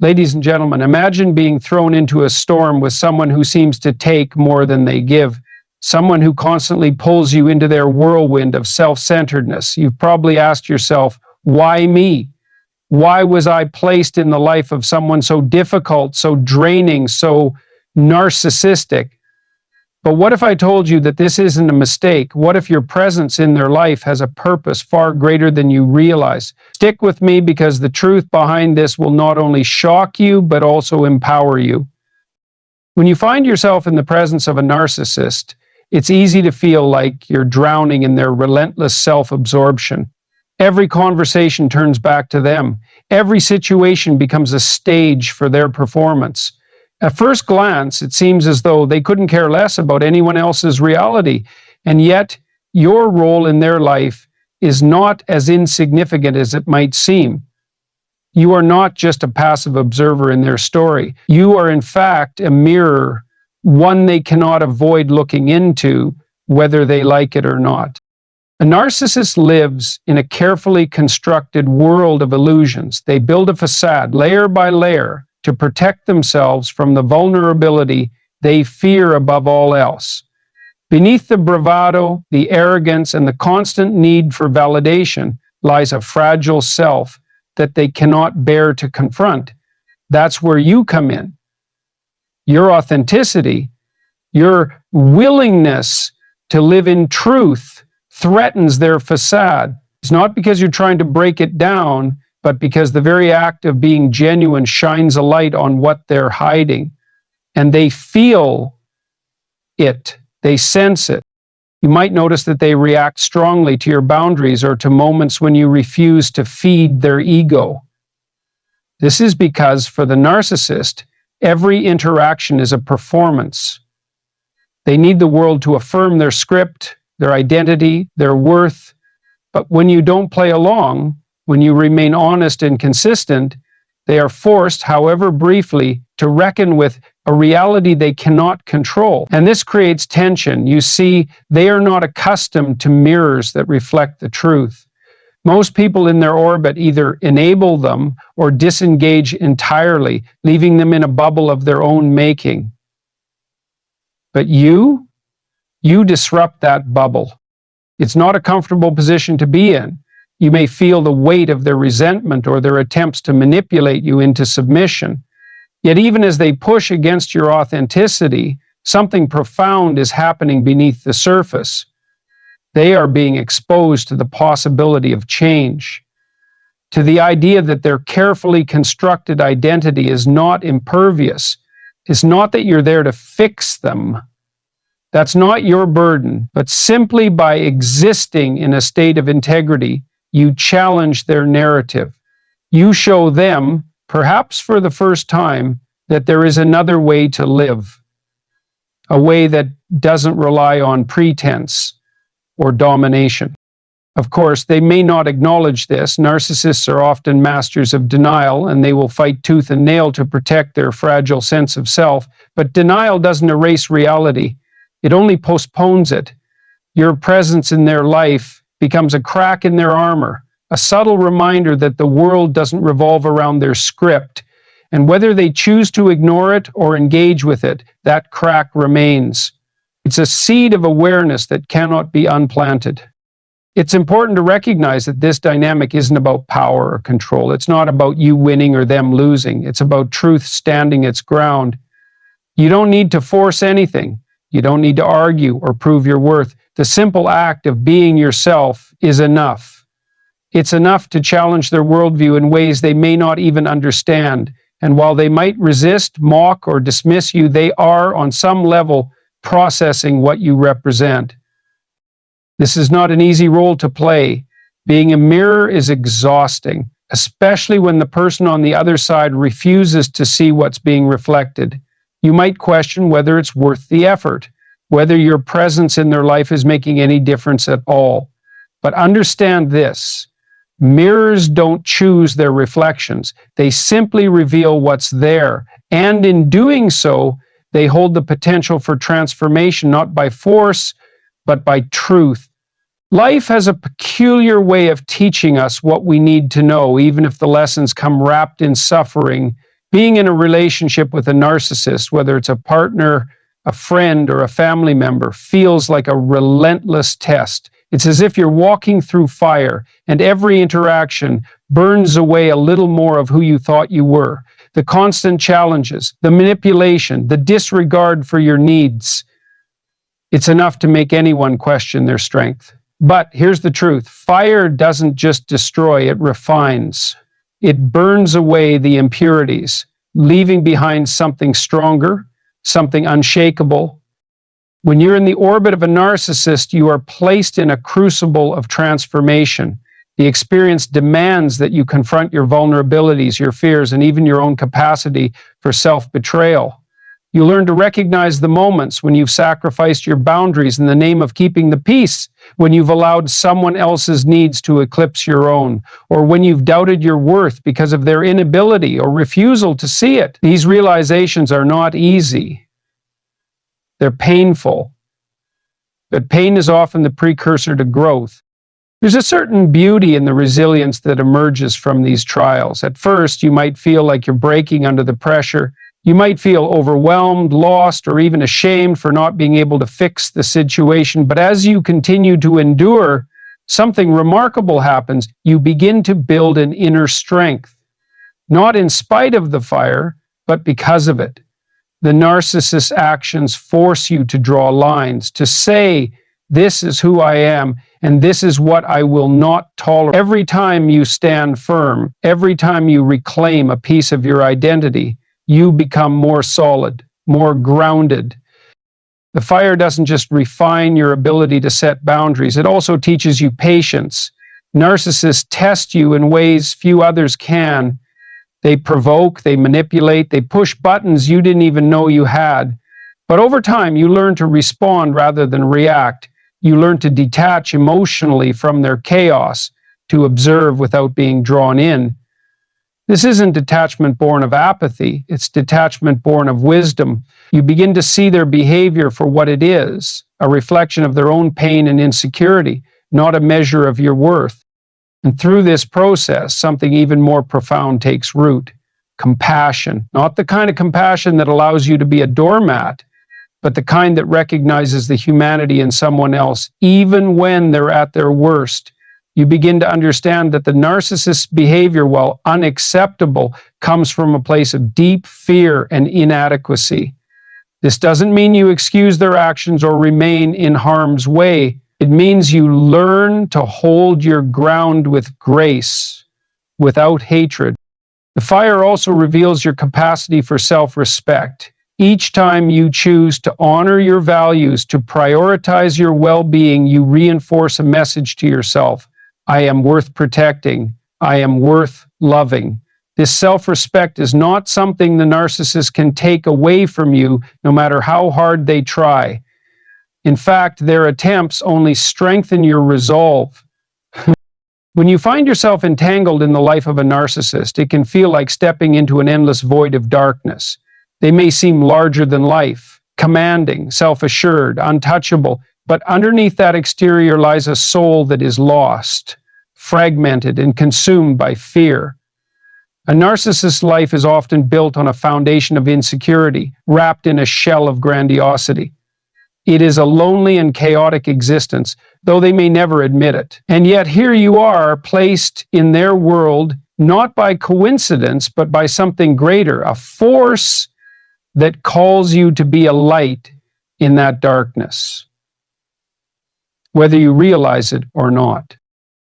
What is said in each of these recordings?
Ladies and gentlemen, imagine being thrown into a storm with someone who seems to take more than they give, someone who constantly pulls you into their whirlwind of self-centeredness. You've probably asked yourself, why me? Why was I placed in the life of someone so difficult, so draining, so narcissistic? But what if I told you that this isn't a mistake? What if your presence in their life has a purpose far greater than you realize? Stick with me, because the truth behind this will not only shock you, but also empower you. When you find yourself in the presence of a narcissist, it's easy to feel like you're drowning in their relentless self-absorption. Every conversation turns back to them. Every situation becomes a stage for their performance. At first glance, it seems as though they couldn't care less about anyone else's reality, and yet your role in their life is not as insignificant as it might seem. You are not just a passive observer in their story. You are, in fact, a mirror, one they cannot avoid looking into, whether they like it or not. A narcissist lives in a carefully constructed world of illusions. They build a facade, layer by layer, to protect themselves from the vulnerability they fear above all else. Beneath the bravado, the arrogance, and the constant need for validation lies a fragile self that they cannot bear to confront. That's where you come in. Your authenticity, your willingness to live in truth, threatens their facade. It's not because you're trying to break it down, but because the very act of being genuine shines a light on what they're hiding. And they feel it, they sense it. You might notice that they react strongly to your boundaries or to moments when you refuse to feed their ego. This is because for the narcissist, every interaction is a performance. They need the world to affirm their script, their identity, their worth. But when you don't play along, when you remain honest and consistent, they are forced, however briefly, to reckon with a reality they cannot control. And this creates tension. You see, they are not accustomed to mirrors that reflect the truth. Most people in their orbit either enable them or disengage entirely, leaving them in a bubble of their own making. But you disrupt that bubble. It's not a comfortable position to be in. You may feel the weight of their resentment or their attempts to manipulate you into submission. Yet even as they push against your authenticity, something profound is happening beneath the surface. They are being exposed to the possibility of change, to the idea that their carefully constructed identity is not impervious. It's not that you're there to fix them. That's not your burden, but simply by existing in a state of integrity, you challenge their narrative. You show them, perhaps for the first time, that there is another way to live, a way that doesn't rely on pretense or domination. Of course, they may not acknowledge this. Narcissists are often masters of denial, and they will fight tooth and nail to protect their fragile sense of self. But denial doesn't erase reality. It only postpones it. Your presence in their life becomes a crack in their armor, a subtle reminder that the world doesn't revolve around their script. And whether they choose to ignore it or engage with it, that crack remains. It's a seed of awareness that cannot be unplanted. It's important to recognize that this dynamic isn't about power or control. It's not about you winning or them losing. It's about truth standing its ground. You don't need to force anything. You don't need to argue or prove your worth. The simple act of being yourself is enough. It's enough to challenge their worldview in ways they may not even understand. And while they might resist, mock, or dismiss you, they are, on some level, processing what you represent. This is not an easy role to play. Being a mirror is exhausting, especially when the person on the other side refuses to see what's being reflected. You might question whether it's worth the effort, whether your presence in their life is making any difference at all. But understand this: mirrors don't choose their reflections. They simply reveal what's there. And in doing so, they hold the potential for transformation, not by force, but by truth. Life has a peculiar way of teaching us what we need to know, even if the lessons come wrapped in suffering Being in a relationship with a narcissist, whether it's a partner, a friend, or a family member, feels like a relentless test. It's as if you're walking through fire, and every interaction burns away a little more of who you thought you were. The constant challenges, the manipulation, the disregard for your needs. It's enough to make anyone question their strength. But here's the truth. Fire doesn't just destroy, it refines. It burns away the impurities, leaving behind something stronger, something unshakable. When you're in the orbit of a narcissist, you are placed in a crucible of transformation. The experience demands that you confront your vulnerabilities, your fears, and even your own capacity for self-betrayal. You learn to recognize the moments when you've sacrificed your boundaries in the name of keeping the peace, when you've allowed someone else's needs to eclipse your own, or when you've doubted your worth because of their inability or refusal to see it. These realizations are not easy. They're painful. But pain is often the precursor to growth. There's a certain beauty in the resilience that emerges from these trials. At first, you might feel like you're breaking under the pressure. You might feel overwhelmed, lost, or even ashamed for not being able to fix the situation. But as you continue to endure, something remarkable happens. You begin to build an inner strength, not in spite of the fire, but because of it. The narcissist's actions force you to draw lines, to say, "This is who I am, and this is what I will not tolerate." Every time you stand firm, every time you reclaim a piece of your identity, you become more solid, more grounded. The fire doesn't just refine your ability to set boundaries, it also teaches you patience. Narcissists test you in ways few others can. They provoke, they manipulate, they push buttons you didn't even know you had. But over time, you learn to respond rather than react. You learn to detach emotionally from their chaos, to observe without being drawn in. This isn't detachment born of apathy, it's detachment born of wisdom. You begin to see their behavior for what it is, a reflection of their own pain and insecurity, not a measure of your worth. And through this process, something even more profound takes root. Compassion. Not the kind of compassion that allows you to be a doormat, but the kind that recognizes the humanity in someone else, even when they're at their worst. You begin to understand that the narcissist's behavior, while unacceptable, comes from a place of deep fear and inadequacy. This doesn't mean you excuse their actions or remain in harm's way. It means you learn to hold your ground with grace, without hatred. The fire also reveals your capacity for self-respect. Each time you choose to honor your values, to prioritize your well-being, you reinforce a message to yourself. I am worth protecting. I am worth loving. This self-respect is not something the narcissist can take away from you, no matter how hard they try. In fact, their attempts only strengthen your resolve. When you find yourself entangled in the life of a narcissist, it can feel like stepping into an endless void of darkness. They may seem larger than life, commanding, self-assured, untouchable, but underneath that exterior lies a soul that is lost, fragmented, and consumed by fear. A narcissist's life is often built on a foundation of insecurity, wrapped in a shell of grandiosity. It is a lonely and chaotic existence, though they may never admit it. And yet here you are, placed in their world, not by coincidence, but by something greater, a force that calls you to be a light in that darkness, whether you realize it or not.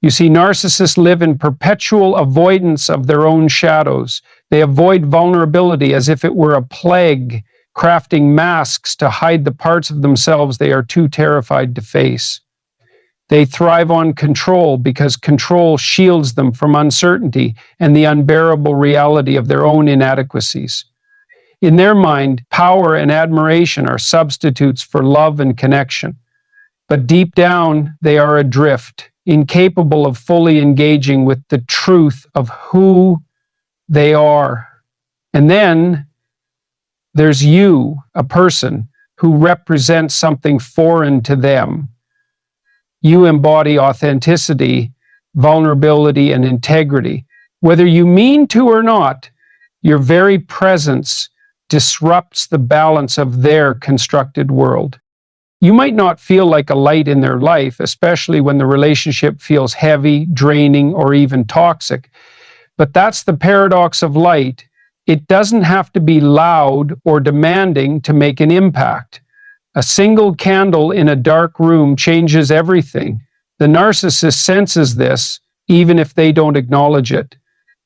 You see, narcissists live in perpetual avoidance of their own shadows. They avoid vulnerability as if it were a plague, crafting masks to hide the parts of themselves they are too terrified to face. They thrive on control because control shields them from uncertainty and the unbearable reality of their own inadequacies. In their mind, power and admiration are substitutes for love and connection. But deep down, they are adrift, incapable of fully engaging with the truth of who they are. And then there's you, a person who represents something foreign to them. You embody authenticity, vulnerability, and integrity. Whether you mean to or not, Your very presence disrupts the balance of their constructed world. You might not feel like a light in their life, especially when the relationship feels heavy, draining, or even toxic. But that's the paradox of light. It doesn't have to be loud or demanding to make an impact. A single candle in a dark room changes everything. The narcissist senses this, even if they don't acknowledge it.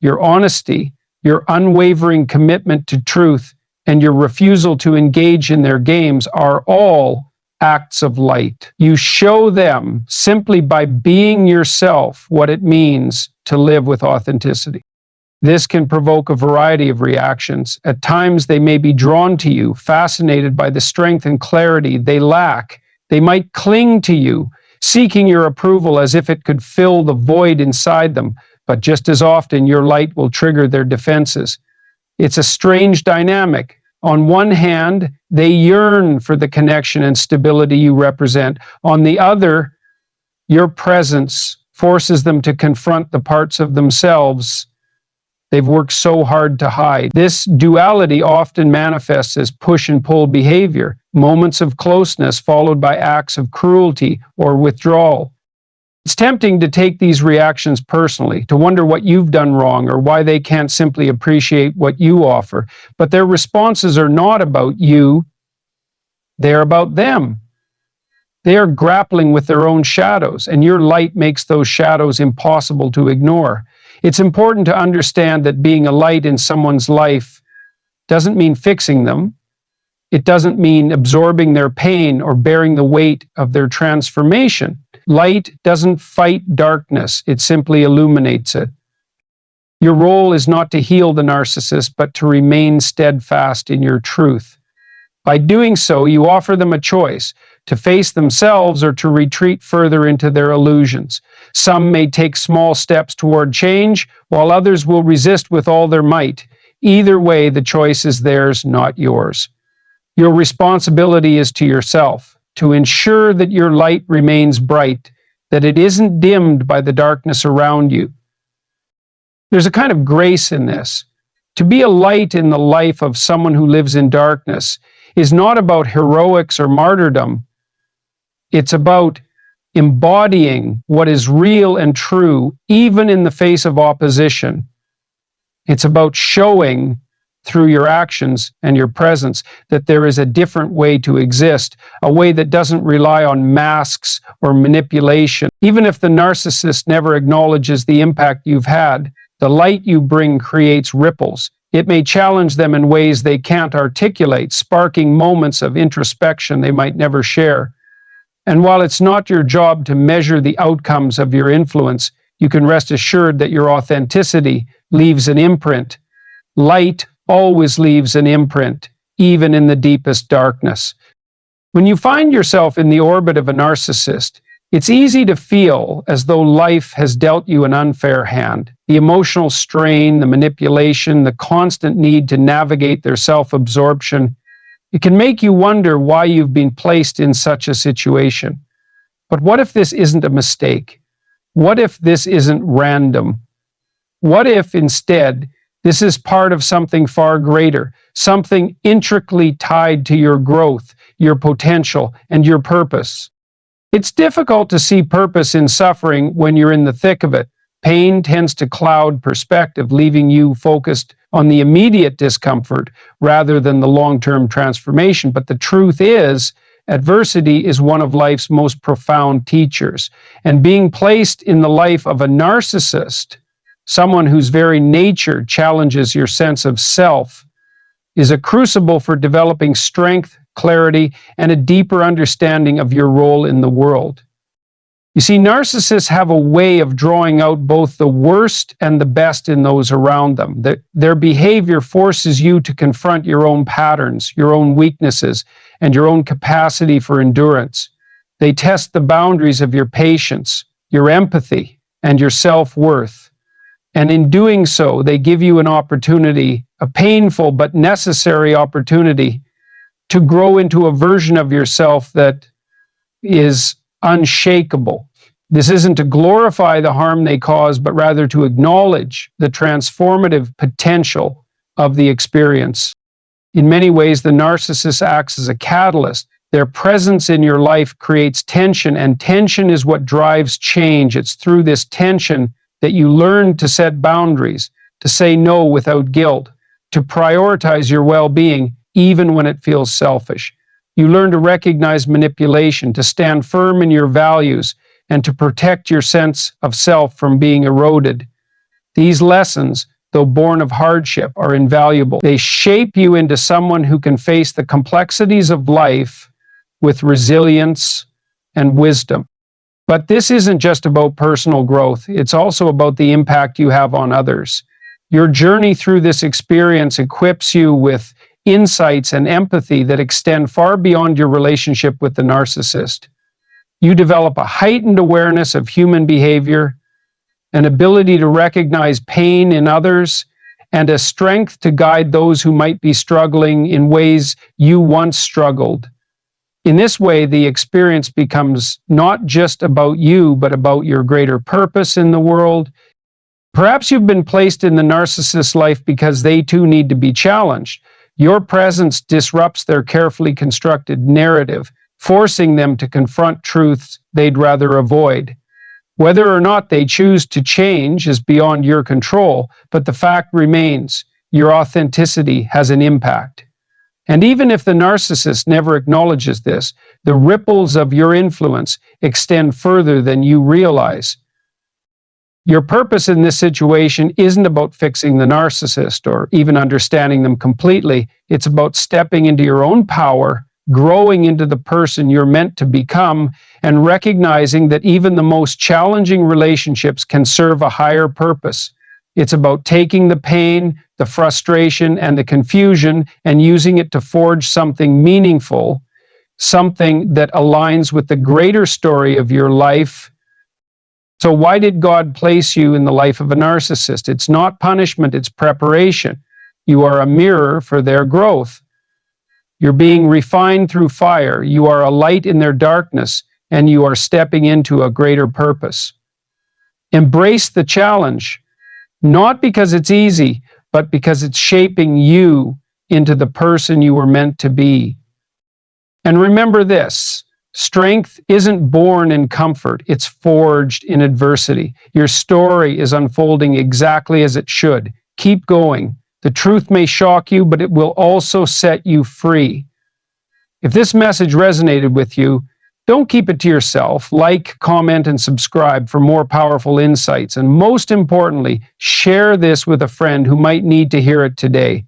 Your honesty, your unwavering commitment to truth, and your refusal to engage in their games are all acts of light. You show them, simply by being yourself, what it means to live with authenticity. This can provoke a variety of reactions. At times, they may be drawn to you, fascinated by the strength and clarity they lack. They might cling to you, seeking your approval as if it could fill the void inside them. But just as often, your light will trigger their defenses. It's a strange dynamic. On one hand, they yearn for the connection and stability you represent. On the other, your presence forces them to confront the parts of themselves they've worked so hard to hide. This duality often manifests as push and pull behavior, moments of closeness followed by acts of cruelty or withdrawal. It's tempting to take these reactions personally, to wonder what you've done wrong or why they can't simply appreciate what you offer. But their responses are not about you, they're about them. They are grappling with their own shadows, and your light makes those shadows impossible to ignore. It's important to understand that being a light in someone's life doesn't mean fixing them. It doesn't mean absorbing their pain or bearing the weight of their transformation. Light doesn't fight darkness, it simply illuminates it. Your role is not to heal the narcissist, but to remain steadfast in your truth. By doing so, you offer them a choice: to face themselves or to retreat further into their illusions. Some may take small steps toward change, while others will resist with all their might. Either way, the choice is theirs, not yours. Your responsibility is to yourself, to ensure that your light remains bright, that it isn't dimmed by the darkness around you. There's a kind of grace in this. To be a light in the life of someone who lives in darkness is not about heroics or martyrdom. It's about embodying what is real and true, even in the face of opposition. It's about showing through your actions and your presence that there is a different way to exist, a way that doesn't rely on masks or manipulation. Even if the narcissist never acknowledges the impact you've had, the light you bring creates ripples. It may challenge them in ways they can't articulate, sparking moments of introspection they might never share. And while it's not your job to measure the outcomes of your influence, you can rest assured that your authenticity leaves an imprint. Light always leaves an imprint, even in the deepest darkness. When you find yourself in the orbit of a narcissist, it's easy to feel as though life has dealt you an unfair hand. The emotional strain, the manipulation, the constant need to navigate their self-absorption, it can make you wonder why you've been placed in such a situation. But what if this isn't a mistake? What if this isn't random? What if instead this is part of something far greater, something intricately tied to your growth, your potential, and your purpose? It's difficult to see purpose in suffering when you're in the thick of it. Pain tends to cloud perspective, leaving you focused on the immediate discomfort rather than the long-term transformation. But the truth is, adversity is one of life's most profound teachers. And being placed in the life of a narcissist, someone whose very nature challenges your sense of self, is a crucible for developing strength, clarity, and a deeper understanding of your role in the world. You see, narcissists have a way of drawing out both the worst and the best in those around them. Their behavior forces you to confront your own patterns, your own weaknesses, and your own capacity for endurance. They test the boundaries of your patience, your empathy, and your self-worth. And in doing so, they give you an opportunity, a painful but necessary opportunity, to grow into a version of yourself that is unshakable. This isn't to glorify the harm they cause, but rather to acknowledge the transformative potential of the experience. In many ways, the narcissist acts as a catalyst. Their presence in your life creates tension, and tension is what drives change. It's through this tension that you learn to set boundaries, to say no without guilt, to prioritize your well-being even when it feels selfish. You learn to recognize manipulation, to stand firm in your values, and to protect your sense of self from being eroded. These lessons, though born of hardship, are invaluable. They shape you into someone who can face the complexities of life with resilience and wisdom. But this isn't just about personal growth, it's also about the impact you have on others. Your journey through this experience equips you with insights and empathy that extend far beyond your relationship with the narcissist. You develop a heightened awareness of human behavior, an ability to recognize pain in others, and a strength to guide those who might be struggling in ways you once struggled. In this way, the experience becomes not just about you, but about your greater purpose in the world. Perhaps you've been placed in the narcissist's life because they too need to be challenged. Your presence disrupts their carefully constructed narrative, forcing them to confront truths they'd rather avoid. Whether or not they choose to change is beyond your control, but the fact remains, your authenticity has an impact. And even if the narcissist never acknowledges this, the ripples of your influence extend further than you realize. Your purpose in this situation isn't about fixing the narcissist or even understanding them completely. It's about stepping into your own power, growing into the person you're meant to become, and recognizing that even the most challenging relationships can serve a higher purpose. It's about taking the pain, the frustration, and the confusion and using it to forge something meaningful, something that aligns with the greater story of your life. So why did God place you in the life of a narcissist? It's not punishment, it's preparation. You are a mirror for their growth. You're being refined through fire. You are a light in their darkness, and you are stepping into a greater purpose. Embrace the challenge, not because it's easy, but because it's shaping you into the person you were meant to be. And remember this, strength isn't born in comfort, it's forged in adversity. Your story is unfolding exactly as it should. Keep going. The truth may shock you, but it will also set you free. If this message resonated with you, don't keep it to yourself. Like, comment, and subscribe for more powerful insights. And most importantly, share this with a friend who might need to hear it today.